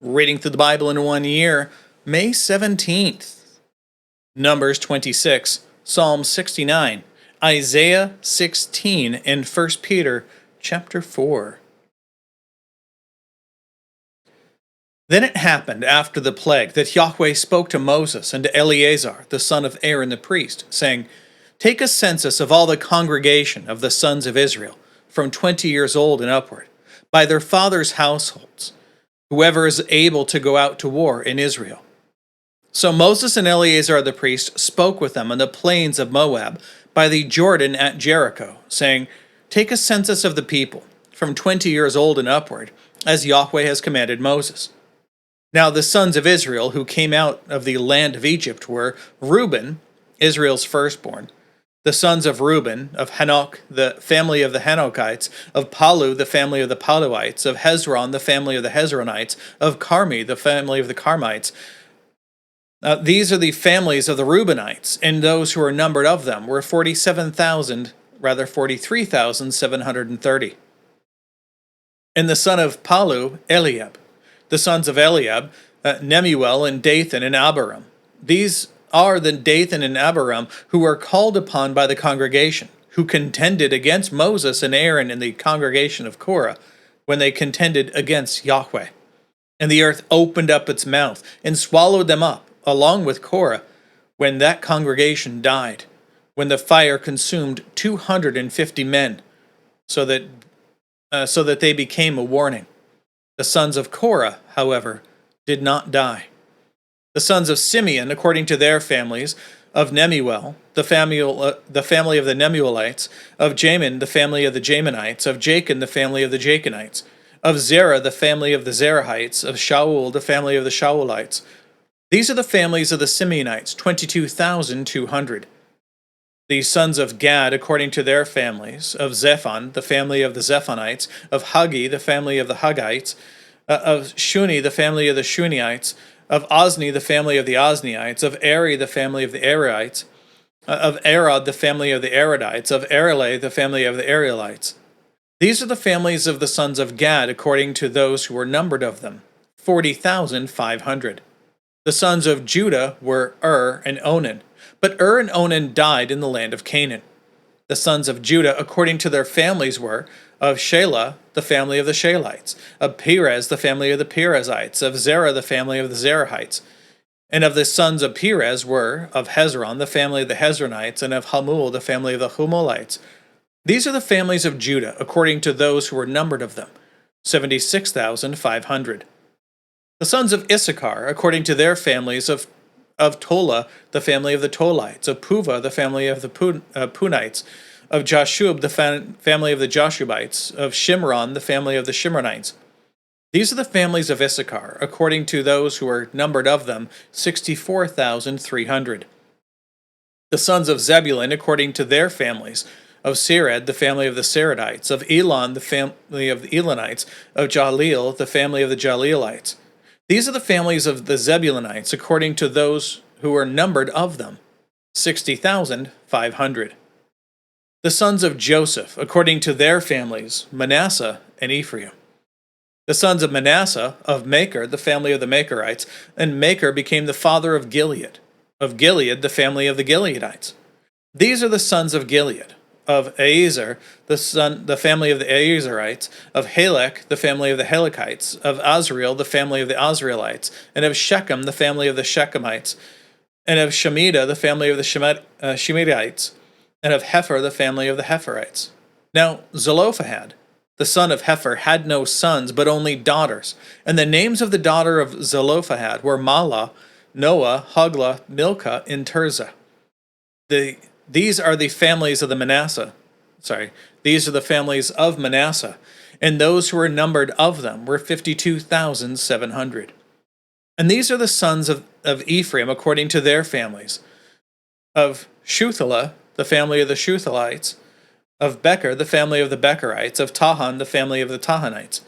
Reading through the Bible in 1 year, May 17th. Numbers 26, Psalm 69, Isaiah 16, and 1 Peter chapter 4. Then it happened after the plague that Yahweh spoke to Moses and to Eleazar, the son of Aaron the priest, saying, Take a census of all the congregation of the sons of Israel, from 20 years old and upward, by their fathers' households, whoever is able to go out to war in Israel. So Moses and Eleazar the priest spoke with them on the plains of Moab, by the Jordan at Jericho, saying, Take a census of the people, from 20 years old and upward, as Yahweh has commanded Moses. Now the sons of Israel who came out of the land of Egypt were Reuben, Israel's firstborn, the sons of Reuben, of Hanok, the family of the Hanokites, of Palu, the family of the Paluites, of Hezron, the family of the Hezronites, of Carmi, the family of the Carmites. These are the families of the Reubenites, and those who were numbered of them were 43,730. And the son of Palu, Eliab. The sons of Eliab, Nemuel, and Dathan, and Abiram. These are the Dathan and Abiram who were called upon by the congregation, who contended against Moses and Aaron in the congregation of Korah, when they contended against Yahweh. And the earth opened up its mouth, and swallowed them up, along with Korah, when that congregation died, when the fire consumed 250 men, so that they became a warning. The sons of Korah, however, did not die. The sons of Simeon, according to their families, of Nemuel, the family of the Nemuelites, of Jamin, the family of the Jaminites, of Jachin, the family of the Jachinites, of Zerah, the family of the Zerahites, of Shaul, the family of the Shaulites. These are the families of the Simeonites, 22,200. The sons of Gad, according to their families, of Zephon, the family of the Zephonites, of Haggi, the family of the Haggites, of Shuni, the family of the Shuniites, of Ozni, the family of the Ozniites, of Eri, the family of the Eriites, of Arod, the family of the Arodites, of Arile, the family of the Arielites. These are the families of the sons of Gad, according to those who were numbered of them, 40,500. The sons of Judah were and Onan. But and Onan died in the land of Canaan. The sons of Judah, according to their families, were of Shelah, the family of the Shelites, of Perez, the family of the Perezites, of Zerah, the family of the Zerahites. And of the sons of Perez were of Hezron, the family of the Hezronites, and of Hamul, the family of the Hamulites. These are the families of Judah, according to those who were numbered of them, 76,500. The sons of Issachar, according to their families, of Tola, the family of the Tolites, of Puva, the family of the Punites, of Jashub, the family of the Jashubites, of Shimron, the family of the Shimronites. These are the families of Issachar, according to those who are numbered of them, 64,300. The sons of Zebulun, according to their families, of Sered, the family of the Seredites, of Elon, the family of the Elonites, of Jaleel, the family of the Jaleelites. These are the families of the Zebulunites, according to those who were numbered of them, 60,500. The sons of Joseph, according to their families, Manasseh and Ephraim. The sons of Manasseh, of Machir, the family of the Machirites, and Machir became the father of Gilead. Of Gilead, the family of the Gileadites. These are the sons of Gilead. Of Azer, the family of the Azerites, of Halek, the family of the Halekites, of Azriel, the family of the Azrielites, and of Shechem, the family of the Shechemites, and of Shemida, the family of the Shemidites, and of Hepher, the family of the Hepherites. Now Zelophehad, the son of Hepher, had no sons, but only daughters, and the names of the daughter of Zelophehad were Mahlah, Noah, Hoglah, Milcah, and Tirzah. These are the families of These are the families of Manasseh, and those who were numbered of them were 52,700. And these are the sons of Ephraim according to their families. Of Shuthelah, the family of the Shuthelites, of Becher, the family of the Becherites, of Tahan, the family of the Tahanites.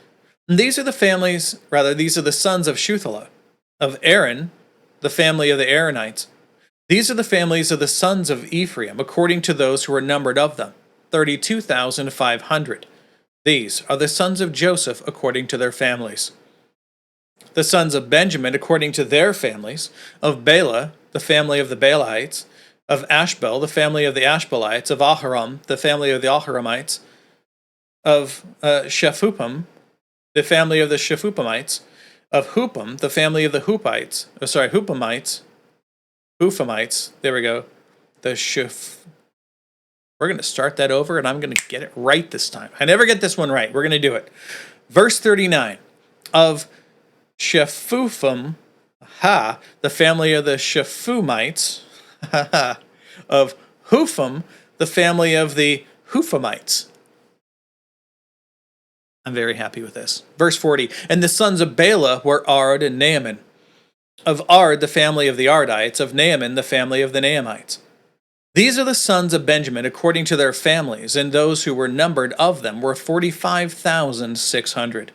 And these are the sons of Shuthelah. Of Aaron, the family of the Aaronites. These are the families of the sons of Ephraim, according to those who were numbered of them, 32,500. These are the sons of Joseph, according to their families. The sons of Benjamin, according to their families, of Bela, the family of the Belaites, of Ashbel, the family of the Ashbelites, of Aharam, the family of the Aharamites, of Shephupim, the family of the Shephupamites, of Hupim, the family of the Hupamites, there we go, we're going to start that over, and I'm going to get it right this time. I never get this one right. We're going to do it. Verse 39, of Shephupim, the family of the Shephumites, of Hufim, the family of the Hufamites. I'm very happy with this. Verse 40, and the sons of Bela were Ard and Naaman. Of Ard, the family of the Ardites, of Naaman, the family of the Naamites. These are the sons of Benjamin according to their families, and those who were numbered of them were 45,600.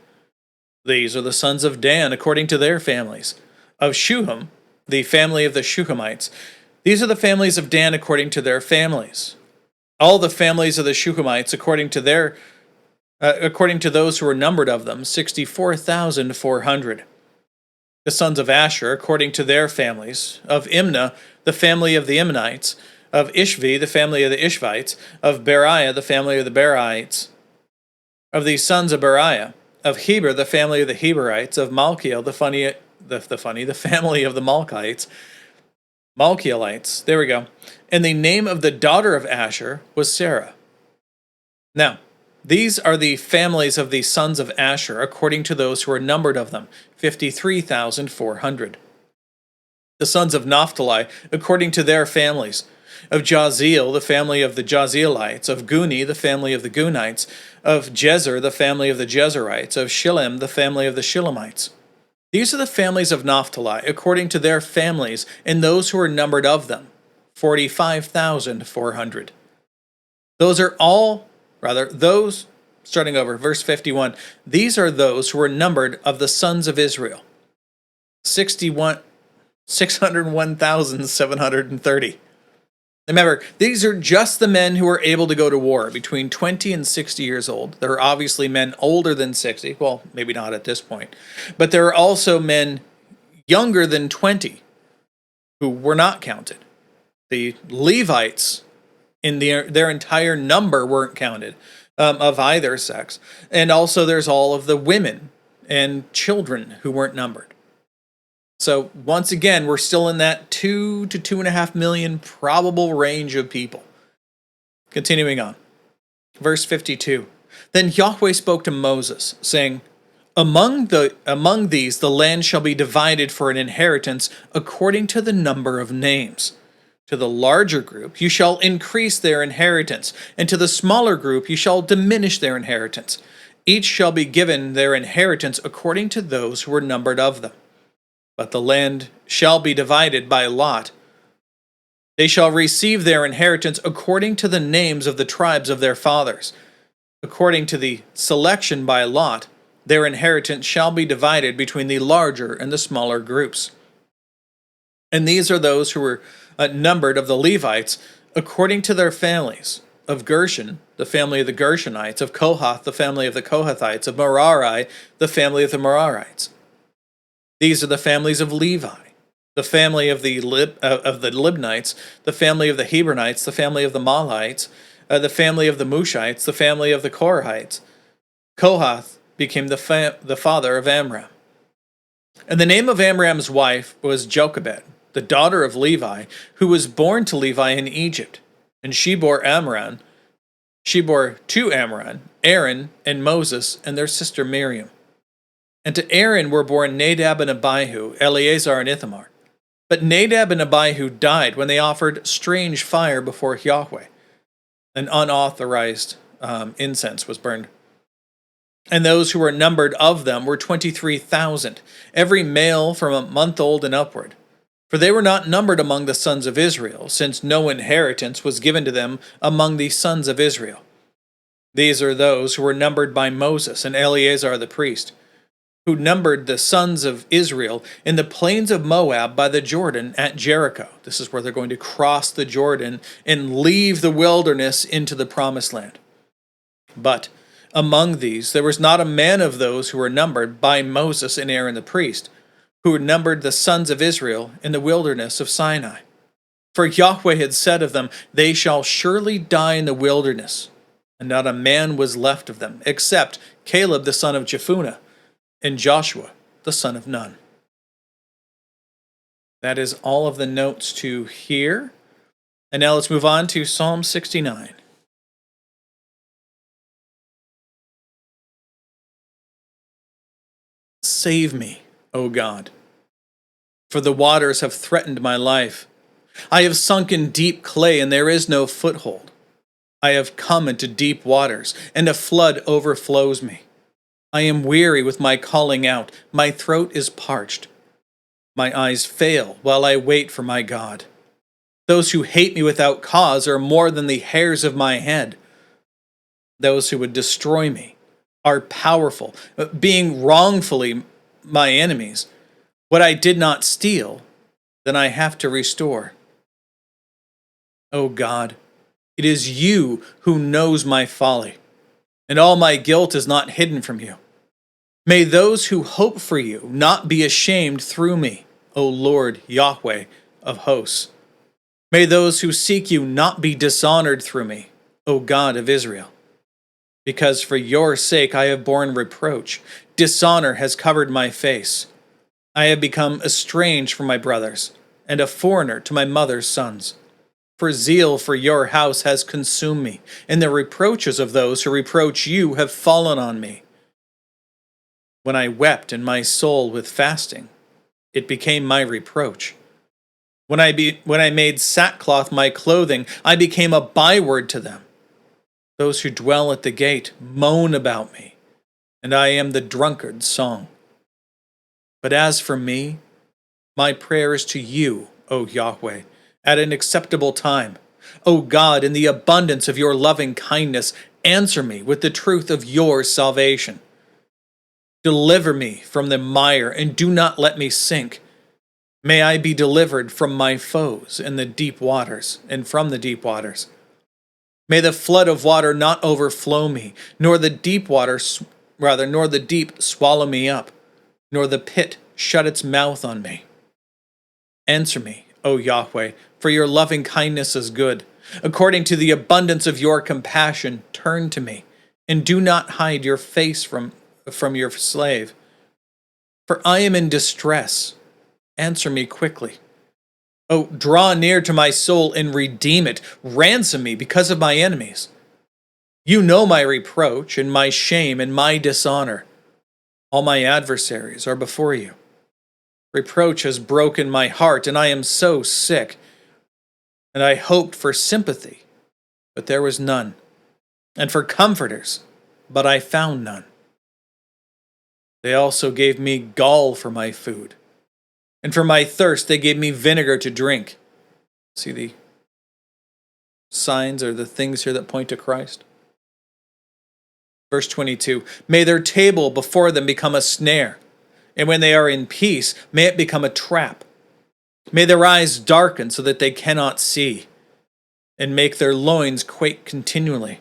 These are the sons of Dan according to their families. Of Shuham, the family of the Shuhamites. These are the families of Dan according to their families. All the families of the Shuhamites according to those who were numbered of them, 64,400. The sons of Asher according to their families. Of Imnah, the family of the Imnites. Of Ishvi, the family of the Ishvites. Of Beriah, the family of the Berites. Of the sons of Beriah. Of Heber, the family of the Heberites. Of Malchiel, the family of the Malchielites. There we go. And the name of the daughter of Asher was Sarah. Now, these are the families of the sons of Asher, according to those who are numbered of them, 53,400. The sons of Naphtali, according to their families. Of Jaziel, the family of the Jazielites. Of Guni, the family of the Gunites. Of Jezer, the family of the Jezerites. Of Shillem, the family of the Shillemites. These are the families of Naphtali, according to their families, and those who are numbered of them, 45,400. Starting over, verse 51, these are those who were numbered of the sons of Israel, 601,730. Remember, these are just the men who were able to go to war between 20 and 60 years old. There are obviously men older than 60. Well, maybe not at this point. But there are also men younger than 20 who were not counted. The Levites in their entire number weren't counted of either sex. And also there's all of the women and children who weren't numbered. So once again, we're still in that 2 to 2.5 million probable range of people. Continuing on. Verse 52. Then Yahweh spoke to Moses, saying, Among these the land shall be divided for an inheritance according to the number of names. To the larger group you shall increase their inheritance, and to the smaller group you shall diminish their inheritance. Each shall be given their inheritance according to those who were numbered of them. But the land shall be divided by lot. They shall receive their inheritance according to the names of the tribes of their fathers. According to the selection by lot, their inheritance shall be divided between the larger and the smaller groups. And these are those who were numbered of the Levites according to their families. Of Gershon, the family of the Gershonites. Of Kohath, the family of the Kohathites. Of Merari, the family of the Merarites. These are the families of Levi, the family of the Libnites, the family of the Hebronites, the family of the Mahlites, the family of the Mushites, the family of the Korahites. Kohath became the father of Amram. And the name of Amram's wife was Jochebed, the daughter of Levi, who was born to Levi in Egypt. And she bore to Amram, Aaron, and Moses, and their sister Miriam. And to Aaron were born Nadab and Abihu, Eleazar and Ithamar. But Nadab and Abihu died when they offered strange fire before Yahweh. An unauthorized incense was burned. And those who were numbered of them were 23,000, every male from a month old and upward. For they were not numbered among the sons of Israel, since no inheritance was given to them among the sons of Israel. These are those who were numbered by Moses and Eleazar the priest, who numbered the sons of Israel in the plains of Moab by the Jordan at Jericho. This is where they're going to cross the Jordan and leave the wilderness into the promised land. But Among these there was not a man of those who were numbered by Moses and Aaron the priest, who numbered the sons of Israel in the wilderness of Sinai. For Yahweh had said of them, They shall surely die in the wilderness, and not a man was left of them, except Caleb the son of Jephunneh, and Joshua the son of Nun. That is all of the notes to here. And now let's move on to Psalm 69. Save me, O God, for the waters have threatened my life. I have sunk in deep clay, and there is no foothold. I have come into deep waters, and a flood overflows me. I am weary with my calling out. My throat is parched. My eyes fail while I wait for my God. Those who hate me without cause are more than the hairs of my head. Those who would destroy me are powerful, being wrongfully my enemies. What I did not steal, then I have to restore. O God, it is you who knows my folly, and all my guilt is not hidden from you. May those who hope for you not be ashamed through me, O Lord Yahweh of hosts. May those who seek you not be dishonored through me, O God of Israel. Because for your sake I have borne reproach. Dishonor has covered my face. I have become estranged from my brothers, and a foreigner to my mother's sons. For zeal for your house has consumed me, and the reproaches of those who reproach you have fallen on me. When I wept in my soul with fasting, it became my reproach. When I made sackcloth my clothing, I became a byword to them. Those who dwell at the gate moan about me, and I am the drunkard's song. But as for me, my prayer is to you, O Yahweh, at an acceptable time. O God, in the abundance of your loving kindness, answer me with the truth of your salvation. Deliver me from the mire, and do not let me sink. May I be delivered from my foes in the deep waters, and from the deep waters. May the flood of water not overflow me, nor the deep swallow me up, nor the pit shut its mouth on me. Answer me, O Yahweh, for your loving kindness is good. According to the abundance of your compassion, turn to me, and do not hide your face from your slave. For I am in distress. Answer me quickly. Oh, draw near to my soul and redeem it. Ransom me because of my enemies. You know my reproach and my shame and my dishonor. All my adversaries are before you. Reproach has broken my heart, and I am so sick. And I hoped for sympathy, but there was none, and for comforters, but I found none. They also gave me gall for my food, and for my thirst they gave me vinegar to drink. See the signs or the things here that point to Christ? Verse 22, may their table before them become a snare, and when they are in peace, may it become a trap. May their eyes darken so that they cannot see, and make their loins quake continually.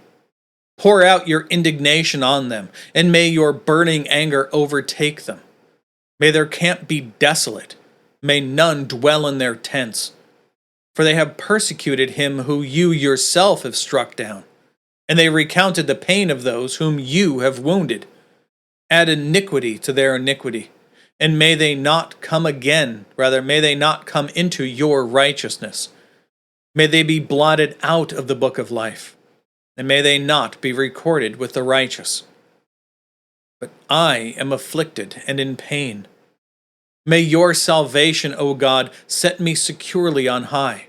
Pour out your indignation on them, and may your burning anger overtake them. May their camp be desolate. May none dwell in their tents. For they have persecuted him who you yourself have struck down, and they recounted the pain of those whom you have wounded. Add iniquity to their iniquity, and may they not come into your righteousness. May they be blotted out of the book of life, and may they not be recorded with the righteous. But I am afflicted and in pain. May your salvation, O God, set me securely on high.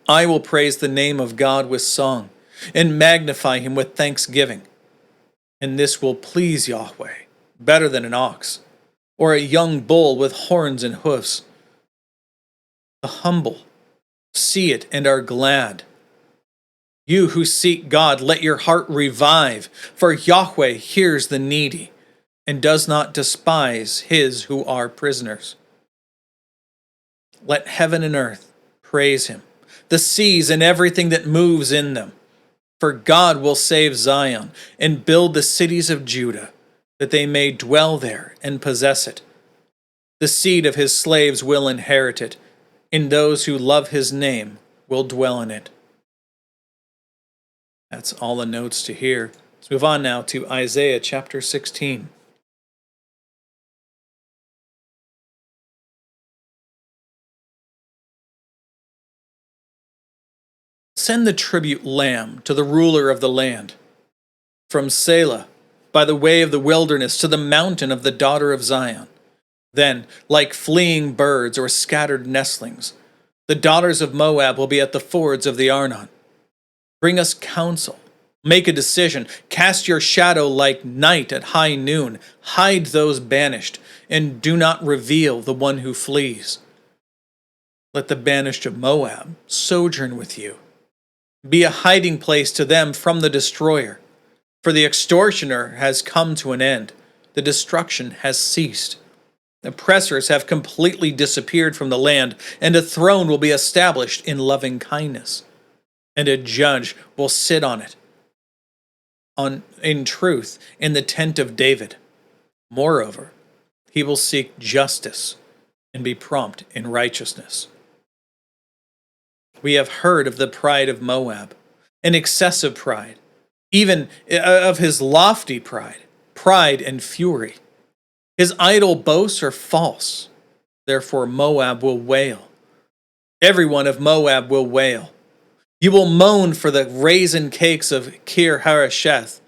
I will praise the name of God with song, and magnify him with thanksgiving. And this will please Yahweh better than an ox, or a young bull with horns and hoofs. The humble see it and are glad. You who seek God, let your heart revive, for Yahweh hears the needy, and does not despise his who are prisoners. Let heaven and earth praise him, the seas and everything that moves in them. For God will save Zion and build the cities of Judah, that they may dwell there and possess it. The seed of his slaves will inherit it, and those who love his name will dwell in it. That's all the notes to here. Let's move on now to Isaiah chapter 16. Send the tribute lamb to the ruler of the land. From Selah, by the way of the wilderness, to the mountain of the daughter of Zion. Then, like fleeing birds or scattered nestlings, the daughters of Moab will be at the fords of the Arnon. Bring us counsel. Make a decision. Cast your shadow like night at high noon. Hide those banished, and do not reveal the one who flees. Let the banished of Moab sojourn with you. Be a hiding place to them from the destroyer. For the extortioner has come to an end. The destruction has ceased. Oppressors have completely disappeared from the land, and a throne will be established in loving kindness, and a judge will sit on it, in truth, in the tent of David. Moreover, he will seek justice and be prompt in righteousness. We have heard of the pride of Moab, an excessive pride, even of his lofty pride and fury. His idle boasts are false. Therefore Moab will wail. Everyone of Moab will wail. You will moan for the raisin cakes of Kir Hareseth,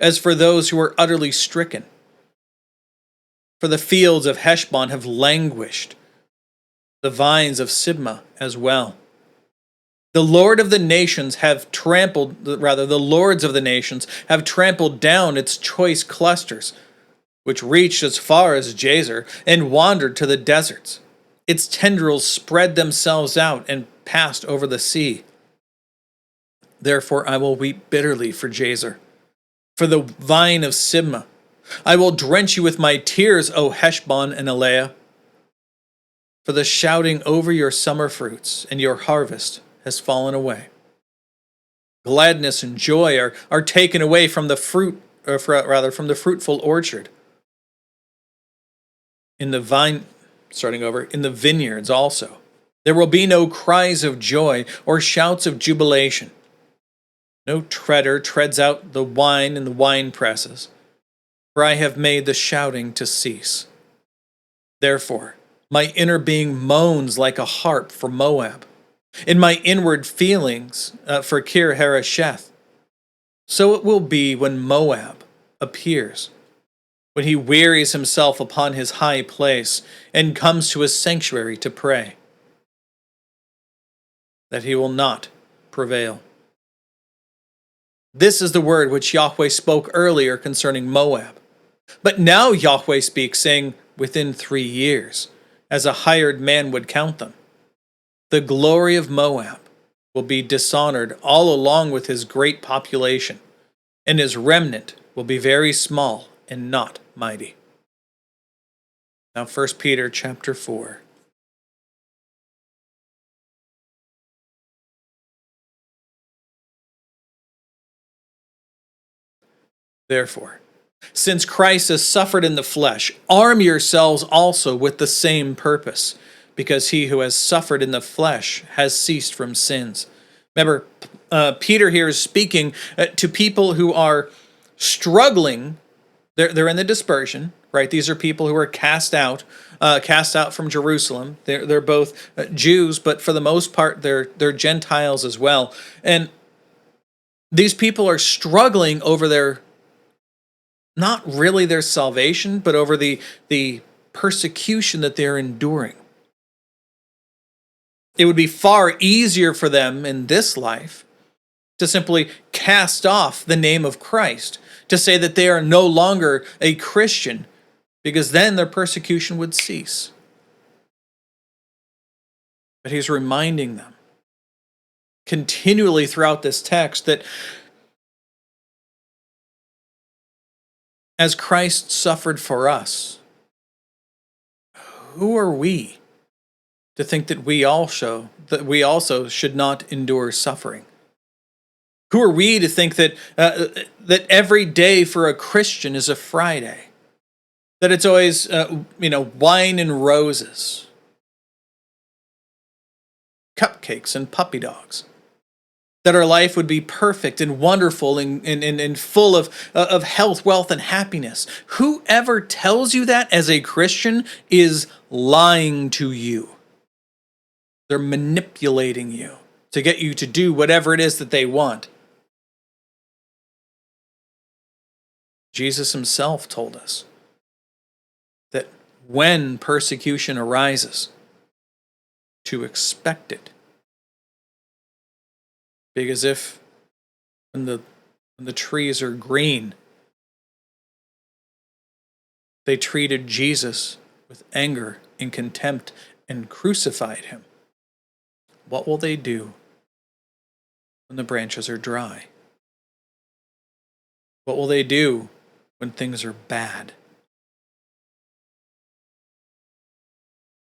as for those who are utterly stricken. For the fields of Heshbon have languished, the vines of Sibmah as well. The Lords of the nations have trampled down its choice clusters, which reached as far as Jazer and wandered to the deserts. Its tendrils spread themselves out and passed over the sea. Therefore I will weep bitterly for Jazer, for the vine of Sibmah. I will drench you with my tears, O Heshbon and Eleah, for the shouting over your summer fruits and your harvest has fallen away. Gladness and joy are taken away from the from the fruitful orchard. In the vineyards also. There will be no cries of joy or shouts of jubilation. No treader treads out the wine in the wine presses, for I have made the shouting to cease. Therefore, my inner being moans like a harp for Moab, in my inward feelings for Kir Hareseth. So it will be when Moab appears, when he wearies himself upon his high place and comes to his sanctuary to pray, that he will not prevail. This is the word which Yahweh spoke earlier concerning Moab. But now Yahweh speaks, saying, within 3 years, as a hired man would count them. The glory of Moab will be dishonored all along with his great population, and his remnant will be very small and not mighty. Now 1 Peter chapter 4. Therefore, since Christ has suffered in the flesh, arm yourselves also with the same purpose, because he who has suffered in the flesh has ceased from sins. Remember, Peter here is speaking to people who are struggling. They're in the dispersion, right? These are people who are cast out from Jerusalem. They're both Jews, but for the most part, they're Gentiles as well. And these people are struggling over not really their salvation, but over the persecution that they're enduring. It would be far easier for them in this life to simply cast off the name of Christ, to say that they are no longer a Christian, because then their persecution would cease. But he's reminding them continually throughout this text that as Christ suffered for us, who are we to think that we also should not endure suffering? Who are we to think that that every day for a Christian is a Friday? That it's always wine and roses, cupcakes and puppy dogs. That our life would be perfect and wonderful and full of health, wealth, and happiness. Whoever tells you that as a Christian is lying to you. They're manipulating you to get you to do whatever it is that they want. Jesus himself told us that when persecution arises, to expect it. Because if when the trees are green, they treated Jesus with anger and contempt and crucified him, what will they do when the branches are dry? What will they do when things are bad?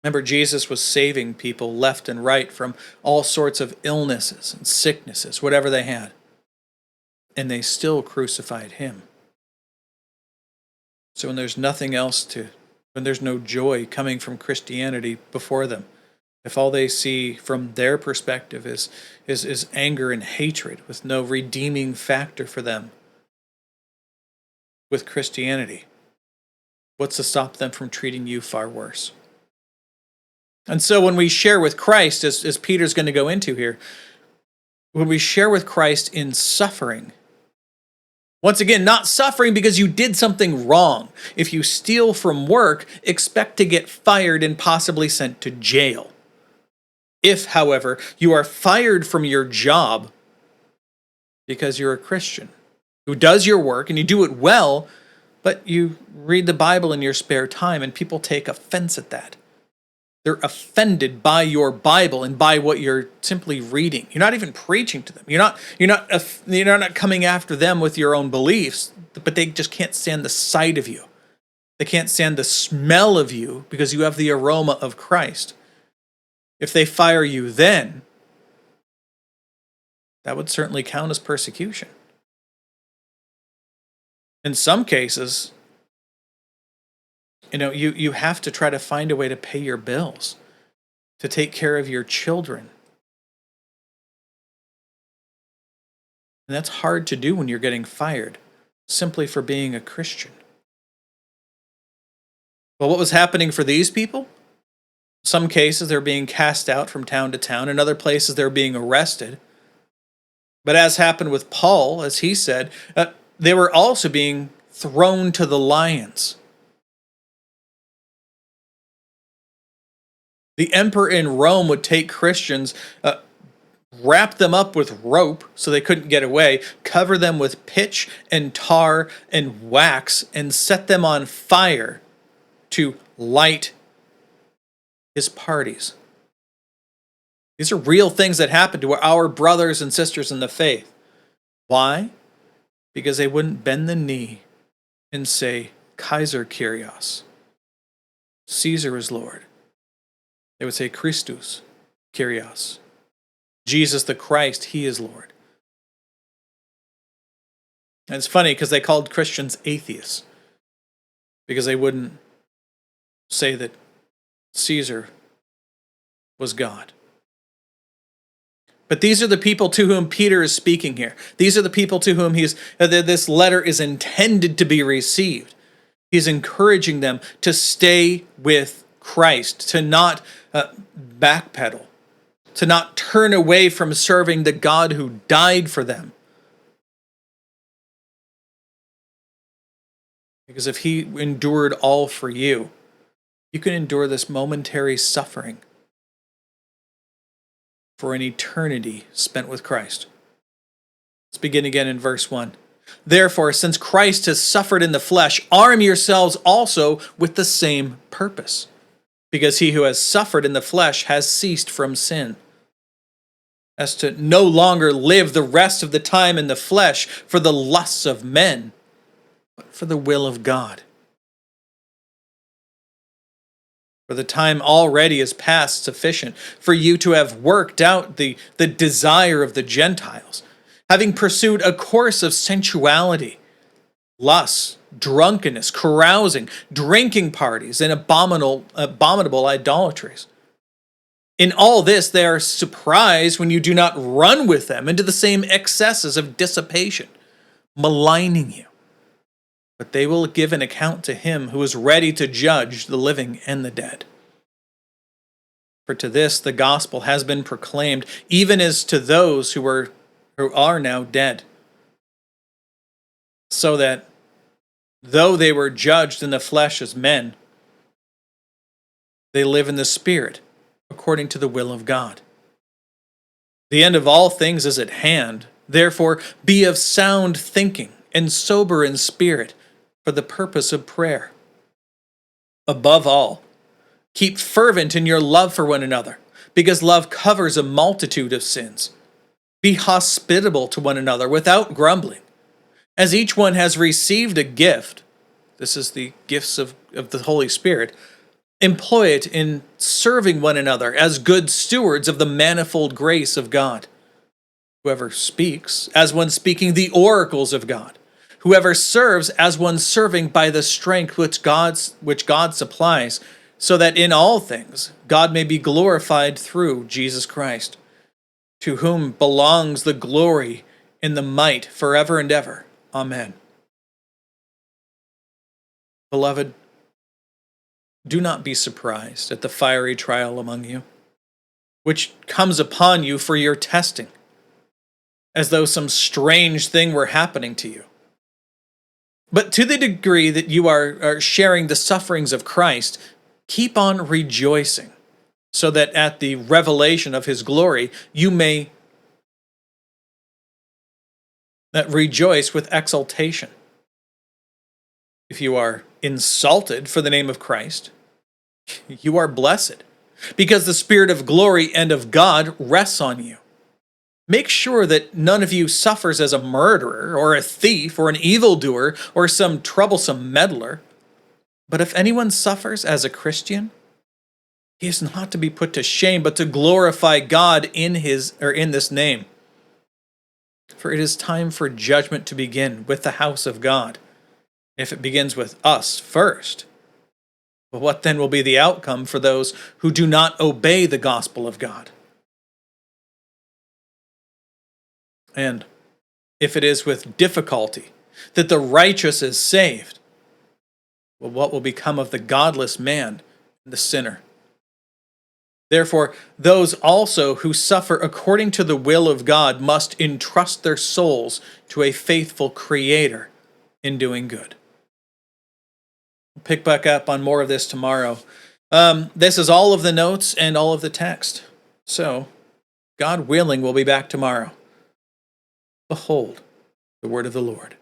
Remember, Jesus was saving people left and right from all sorts of illnesses and sicknesses, whatever they had. And they still crucified him. So when there's nothing else when there's no joy coming from Christianity before them, if all they see from their perspective is anger and hatred with no redeeming factor for them with Christianity, what's to stop them from treating you far worse? And so when we share with Christ, as Peter's going to go into here, when we share with Christ in suffering, once again, not suffering because you did something wrong. If you steal from work, expect to get fired and possibly sent to jail. If, however, you are fired from your job because you're a Christian who does your work and you do it well, but you read the Bible in your spare time and people take offense at that. They're offended by your Bible and by what you're simply reading. You're not even preaching to them. You're not coming after them with your own beliefs, but they just can't stand the sight of you. They can't stand the smell of you because you have the aroma of Christ. If they fire you then, that would certainly count as persecution. In some cases, you have to try to find a way to pay your bills, to take care of your children. And that's hard to do when you're getting fired, simply for being a Christian. Well, what was happening for these people? Some cases they're being cast out from town to town. In other places they're being arrested. But as happened with Paul, as he said, they were also being thrown to the lions. The emperor in Rome would take Christians, wrap them up with rope so they couldn't get away, cover them with pitch and tar and wax, and set them on fire to light his parties. These are real things that happen to our brothers and sisters in the faith. Why? Because they wouldn't bend the knee and say, Kaiser Kyrios, Caesar is Lord. They would say, Christus Kyrios, Jesus the Christ, he is Lord. And it's funny because they called Christians atheists because they wouldn't say that Caesar was God. But these are the people to whom Peter is speaking here. These are the people to whom this letter is intended to be received. He's encouraging them to stay with Christ, to not backpedal, to not turn away from serving the God who died for them. Because if he endured all for you, you can endure this momentary suffering for an eternity spent with Christ. Let's begin again in verse 1. Therefore, since Christ has suffered in the flesh, arm yourselves also with the same purpose. Because he who has suffered in the flesh has ceased from sin, as to no longer live the rest of the time in the flesh for the lusts of men, but for the will of God. For the time already is past sufficient for you to have worked out the desire of the Gentiles, having pursued a course of sensuality, lust, drunkenness, carousing, drinking parties, and abominable idolatries. In all this, they are surprised when you do not run with them into the same excesses of dissipation, maligning you. But they will give an account to him who is ready to judge the living and the dead. For to this the gospel has been proclaimed, even as to those who are now dead, so that though they were judged in the flesh as men, they live in the spirit, according to the will of God. The end of all things is at hand. Therefore, be of sound thinking and sober in spirit for the purpose of prayer. Above all, keep fervent in your love for one another, because love covers a multitude of sins. Be hospitable to one another without grumbling. As each one has received a gift, this is the gifts of the Holy Spirit, employ it in serving one another as good stewards of the manifold grace of God. Whoever speaks, as one speaking the oracles of God. Whoever serves, as one serving by the strength which God supplies, so that in all things God may be glorified through Jesus Christ, to whom belongs the glory and the might forever and ever. Amen. Beloved, do not be surprised at the fiery trial among you, which comes upon you for your testing, as though some strange thing were happening to you. But to the degree that you are sharing the sufferings of Christ, keep on rejoicing, so that at the revelation of his glory you may rejoice with exultation. If you are insulted for the name of Christ, you are blessed, because the Spirit of glory and of God rests on you. Make sure that none of you suffers as a murderer, or a thief, or an evildoer, or some troublesome meddler. But if anyone suffers as a Christian, he is not to be put to shame, but to glorify God in this name. For it is time for judgment to begin with the house of God. If it begins with us first, but what then will be the outcome for those who do not obey the gospel of God? And if it is with difficulty that the righteous is saved, well, what will become of the godless man and the sinner? Therefore, those also who suffer according to the will of God must entrust their souls to a faithful Creator in doing good. We'll pick back up on more of this tomorrow. This is all of the notes and all of the text. So, God willing, we'll be back tomorrow. Behold, the word of the Lord.